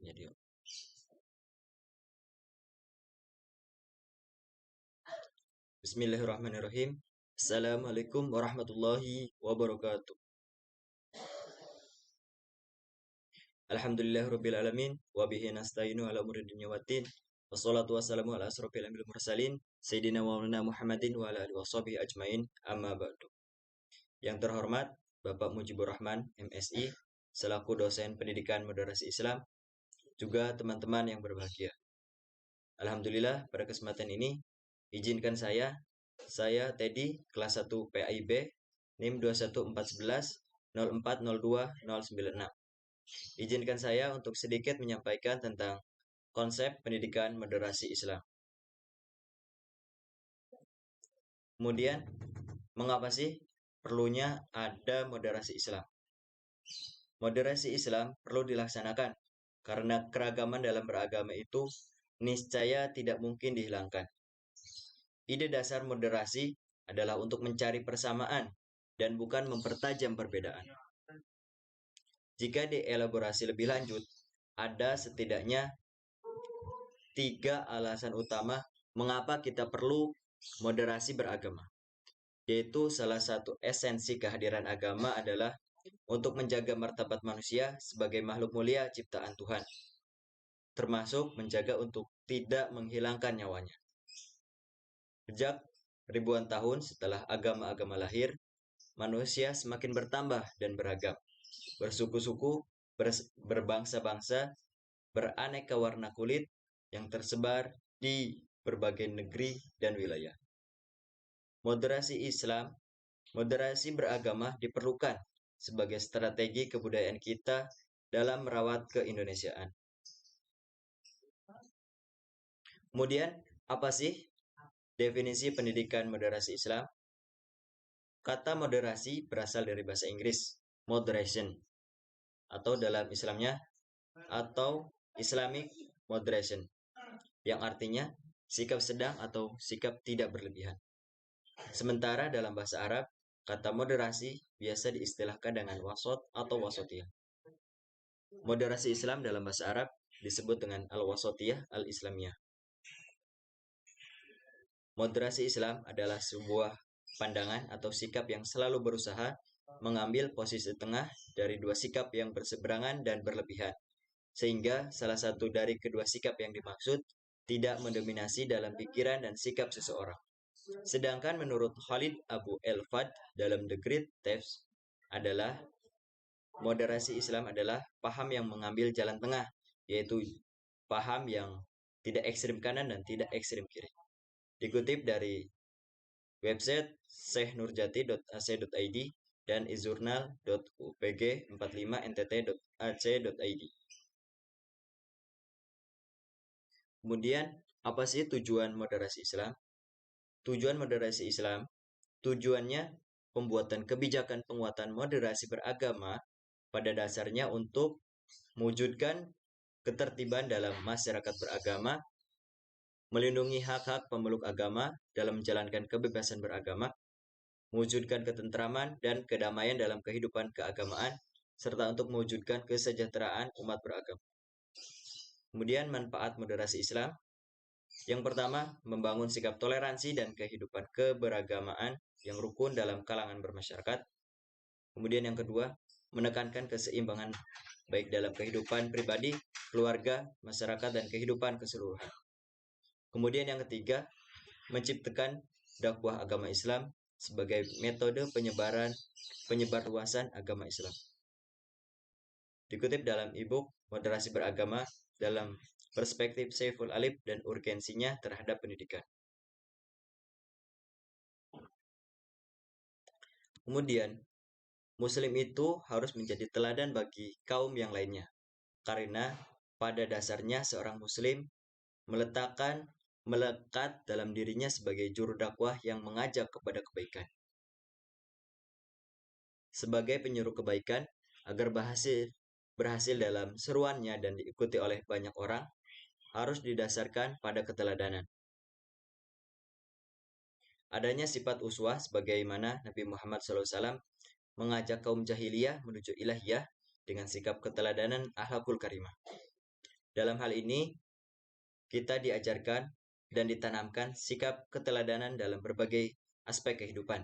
Jadi, Bismillahirrahmanirrahim. Assalamualaikum warahmatullahi wabarakatuh. Alhamdulillahirabbil alamin wa bihi nasta'inu ala umuri dunya waddin. Wassalatu wassalamu ala asrofil anbiya'i wal mursalin sayyidina wa maulana Muhammadin wa ala alihi washabihi ajmain. Amma ba'du. Yang terhormat Bapak Mujibur Rahman, MSI, selaku dosen pendidikan moderasi Islam, juga teman-teman yang berbahagia. Alhamdulillah, pada kesempatan ini izinkan saya Teddy, kelas 1 PAIB, NIM 21411 0402 096. Izinkan saya untuk sedikit menyampaikan tentang konsep pendidikan moderasi Islam. Kemudian, mengapa sih perlunya ada moderasi Islam? Moderasi Islam perlu dilaksanakan karena keragaman dalam beragama itu niscaya tidak mungkin dihilangkan. Ide dasar moderasi adalah untuk mencari persamaan dan bukan mempertajam perbedaan. Jika dielaborasi lebih lanjut, ada setidaknya 3 alasan utama mengapa kita perlu moderasi beragama. Yaitu salah satu esensi kehadiran agama adalah untuk menjaga martabat manusia sebagai makhluk mulia ciptaan Tuhan, termasuk menjaga untuk tidak menghilangkan nyawanya. Sejak ribuan tahun setelah agama-agama lahir, manusia semakin bertambah dan beragam, bersuku-suku, berbangsa-bangsa, beraneka warna kulit yang tersebar di berbagai negeri dan wilayah. Moderasi beragama diperlukan sebagai strategi kebudayaan kita dalam merawat keindonesiaan. Kemudian, apa sih definisi pendidikan moderasi Islam? Kata moderasi berasal dari bahasa Inggris, moderation, atau dalam Islamnya, atau Islamic moderation, yang artinya sikap sedang atau sikap tidak berlebihan. Sementara dalam bahasa Arab, kata moderasi biasa diistilahkan dengan wasot atau wasotiyah. Moderasi Islam dalam bahasa Arab disebut dengan al-wasotiyah al-islamiyah. Moderasi Islam adalah sebuah pandangan atau sikap yang selalu berusaha mengambil posisi tengah dari dua sikap yang berseberangan dan berlebihan, sehingga salah satu dari kedua sikap yang dimaksud tidak mendominasi dalam pikiran dan sikap seseorang. Sedangkan menurut Khalid Abu El-Fad dalam The Great Text adalah moderasi Islam adalah paham yang mengambil jalan tengah, yaitu paham yang tidak ekstrem kanan dan tidak ekstrem kiri. Dikutip dari website syekhnurjati.ac.id dan izurnal.upg45ntt.ac.id. Kemudian, apa sih tujuan moderasi Islam? Tujuan moderasi Islam, tujuannya pembuatan kebijakan penguatan moderasi beragama pada dasarnya untuk mewujudkan ketertiban dalam masyarakat beragama, melindungi hak-hak pemeluk agama dalam menjalankan kebebasan beragama, mewujudkan ketentraman dan kedamaian dalam kehidupan keagamaan, serta untuk mewujudkan kesejahteraan umat beragama. Kemudian manfaat moderasi Islam. Yang pertama, membangun sikap toleransi dan kehidupan keberagamaan yang rukun dalam kalangan bermasyarakat. Kemudian yang kedua, menekankan keseimbangan baik dalam kehidupan pribadi, keluarga, masyarakat, dan kehidupan keseluruhan. Kemudian yang ketiga, menciptakan dakwah agama Islam sebagai metode penyebar luasan agama Islam. Dikutip dalam e-book Moderasi Beragama dalam perspektif Saiful Alif dan urgensinya terhadap pendidikan. Kemudian, Muslim itu harus menjadi teladan bagi kaum yang lainnya, karena pada dasarnya seorang Muslim melekat dalam dirinya sebagai juru dakwah yang mengajak kepada kebaikan. Sebagai penyuruh kebaikan, agar berhasil dalam seruannya dan diikuti oleh banyak orang, harus didasarkan pada keteladanan. Adanya sifat uswah sebagaimana Nabi Muhammad SAW mengajak kaum jahiliyah menuju ilahiyah dengan sikap keteladanan akhlakul karimah. Dalam hal ini, kita diajarkan dan ditanamkan sikap keteladanan dalam berbagai aspek kehidupan,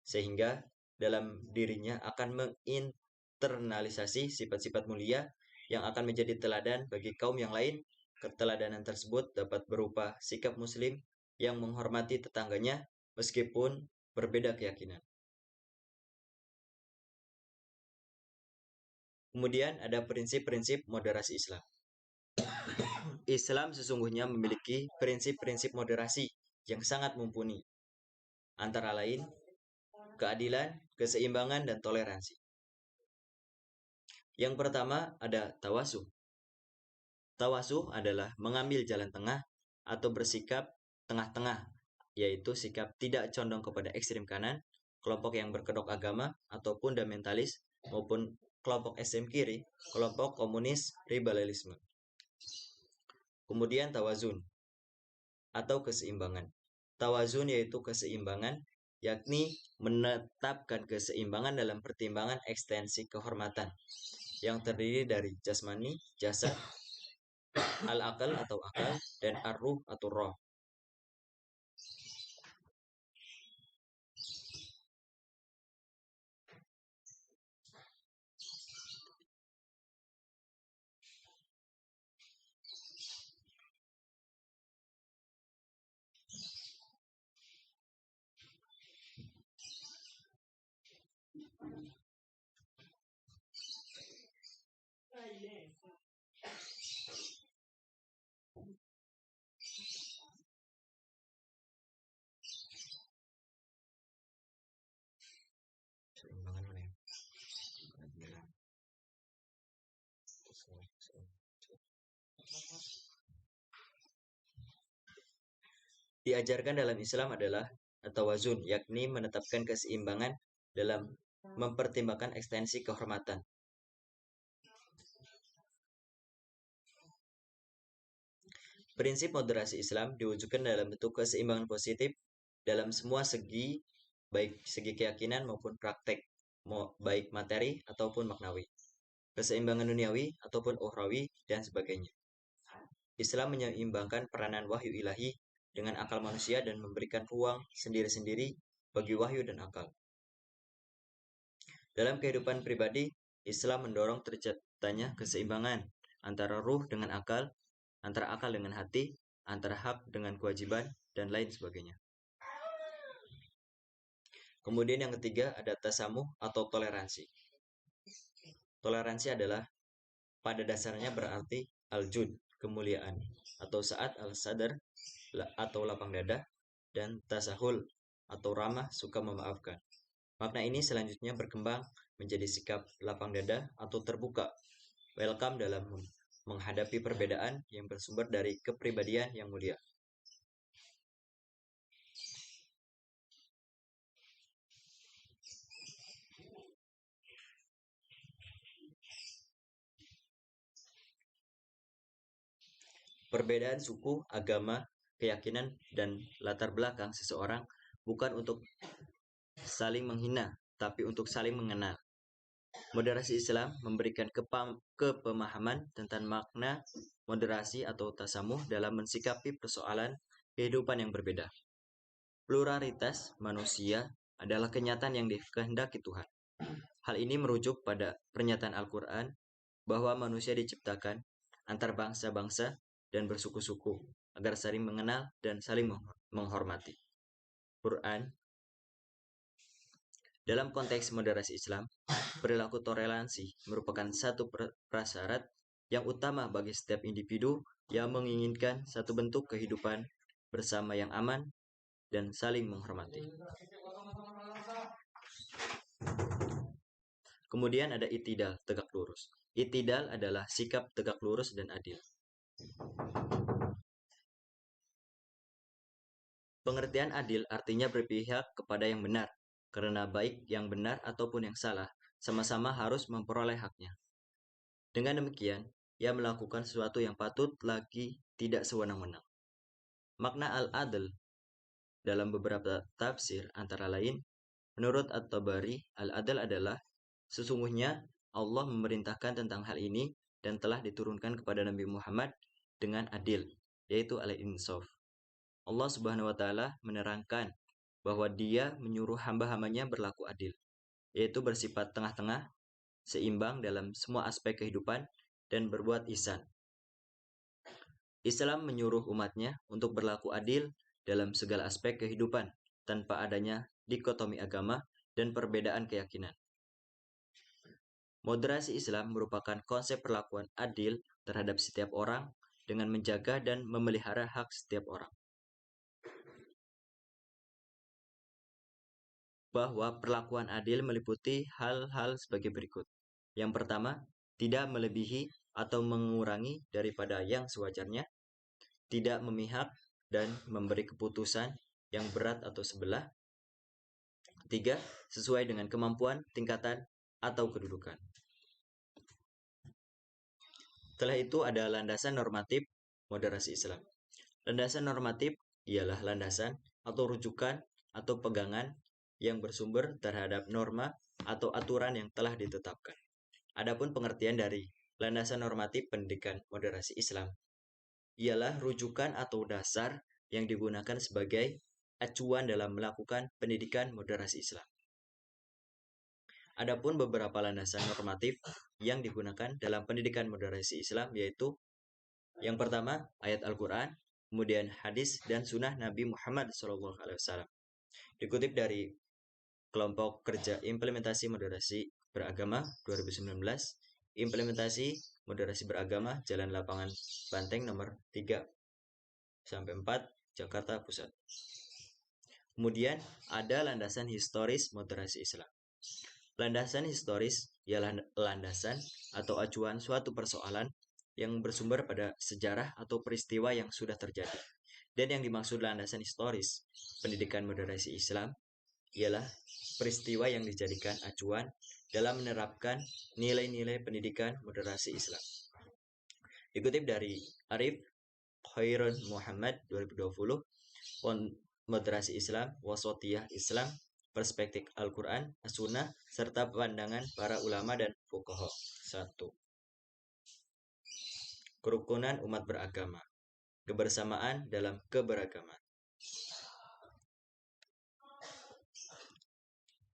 sehingga dalam dirinya akan menginternalisasi sifat-sifat mulia yang akan menjadi teladan bagi kaum yang lain. Keteladanan tersebut dapat berupa sikap muslim yang menghormati tetangganya meskipun berbeda keyakinan. Kemudian ada prinsip-prinsip moderasi Islam. Islam sesungguhnya memiliki prinsip-prinsip moderasi yang sangat mumpuni, antara lain keadilan, keseimbangan, dan toleransi. Yang pertama ada tawasuh. Tawasuh adalah mengambil jalan tengah atau bersikap tengah-tengah, yaitu sikap tidak condong kepada ekstrem kanan, kelompok yang berkedok agama atau fundamentalis, maupun kelompok ekstrem kiri, kelompok komunis liberalisme. Kemudian tawazun atau keseimbangan. Tawazun yaitu keseimbangan, yakni menetapkan keseimbangan dalam pertimbangan ekstensi kehormatan yang terdiri dari jasmani, jasad, al-akal atau akal, dan ar-ruh atau roh. Diajarkan dalam Islam adalah tawazun, yakni menetapkan keseimbangan dalam mempertimbangkan ekstensi kehormatan. Prinsip moderasi Islam diwujudkan dalam bentuk keseimbangan positif dalam semua segi, baik segi keyakinan maupun praktek, baik materi ataupun maknawi, keseimbangan duniawi ataupun ukhrawi, dan sebagainya. Islam menyeimbangkan peranan wahyu ilahi dengan akal manusia dan memberikan ruang sendiri-sendiri bagi wahyu dan akal. Dalam kehidupan pribadi, Islam mendorong terciptanya keseimbangan antara ruh dengan akal, antara akal dengan hati, antara hak dengan kewajiban, dan lain sebagainya. Kemudian yang ketiga ada tasamuh atau toleransi. Toleransi adalah pada dasarnya berarti al-jud, kemuliaan, atau saat al-sadar atau lapang dada, dan tasahul atau ramah, suka memaafkan. Makna ini selanjutnya berkembang menjadi sikap lapang dada atau terbuka, welcome dalam menghadapi perbedaan yang bersumber dari kepribadian yang mulia. Perbedaan suku, agama, keyakinan, dan latar belakang seseorang bukan untuk saling menghina, tapi untuk saling mengenal. Moderasi Islam memberikan kepemahaman tentang makna moderasi atau tasamuh dalam mensikapi persoalan kehidupan yang berbeda. Pluralitas manusia adalah kenyataan yang dikehendaki Tuhan. Hal ini merujuk pada pernyataan Al-Quran bahwa manusia diciptakan antar bangsa-bangsa dan bersuku-suku agar saling mengenal dan saling menghormati. Quran. Dalam konteks moderasi Islam, perilaku toleransi merupakan satu prasyarat yang utama bagi setiap individu yang menginginkan satu bentuk kehidupan bersama yang aman dan saling menghormati. Kemudian ada itidal, tegak lurus. Itidal adalah sikap tegak lurus dan adil. Pengertian adil artinya berpihak kepada yang benar, karena baik yang benar ataupun yang salah, sama-sama harus memperoleh haknya. Dengan demikian, ia melakukan sesuatu yang patut lagi tidak sewenang-wenang. Makna al-adl dalam beberapa tafsir antara lain Menurut At-Tabari, al-adl adalah sesungguhnya Allah memerintahkan tentang hal ini dan telah diturunkan kepada Nabi Muhammad dengan adil, yaitu al-insaf. Allah Subhanahu wa taala menerangkan bahwa Dia menyuruh hamba-hambanya berlaku adil, yaitu bersifat tengah-tengah, seimbang dalam semua aspek kehidupan dan berbuat ihsan. Islam menyuruh umatnya untuk berlaku adil dalam segala aspek kehidupan tanpa adanya dikotomi agama dan perbedaan keyakinan. Moderasi Islam merupakan konsep perlakuan adil terhadap setiap orang dengan menjaga dan memelihara hak setiap orang. Bahwa perlakuan adil meliputi hal-hal sebagai berikut. Yang pertama, tidak melebihi atau mengurangi daripada yang sewajarnya, tidak memihak dan memberi keputusan yang berat atau sebelah. 3. Sesuai dengan kemampuan, tingkatan, atau kedudukan. Setelah itu ada landasan normatif moderasi Islam. Landasan normatif ialah landasan atau rujukan atau pegangan yang bersumber terhadap norma atau aturan yang telah ditetapkan. Adapun pengertian dari landasan normatif pendidikan moderasi Islam ialah rujukan atau dasar yang digunakan sebagai acuan dalam melakukan pendidikan moderasi Islam. Adapun beberapa landasan normatif yang digunakan dalam pendidikan moderasi Islam yaitu yang pertama ayat Al-Quran, kemudian hadis dan sunnah Nabi Muhammad SAW. Dikutip dari kelompok kerja implementasi moderasi beragama 2019, implementasi moderasi beragama Jalan Lapangan Banteng nomor 3 sampai 4 Jakarta Pusat. Kemudian ada landasan historis moderasi Islam. Landasan historis ialah landasan atau acuan suatu persoalan yang bersumber pada sejarah atau peristiwa yang sudah terjadi. Dan yang dimaksud landasan historis pendidikan moderasi Islam ialah peristiwa yang dijadikan acuan dalam menerapkan nilai-nilai pendidikan moderasi Islam. Dikutip dari Arif Khairun Muhammad 2020, Moderasi Islam, Wasatiyah Islam, Perspektif Al-Quran, As-Sunnah, serta pandangan para ulama dan fuqaha. 1. Kerukunan umat beragama. Kebersamaan dalam keberagaman.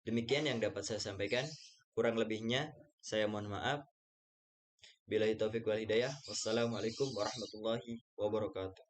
Demikian yang dapat saya sampaikan. Kurang lebihnya saya mohon maaf. Billahi taufiq wal hidayah. Wassalamualaikum warahmatullahi wabarakatuh.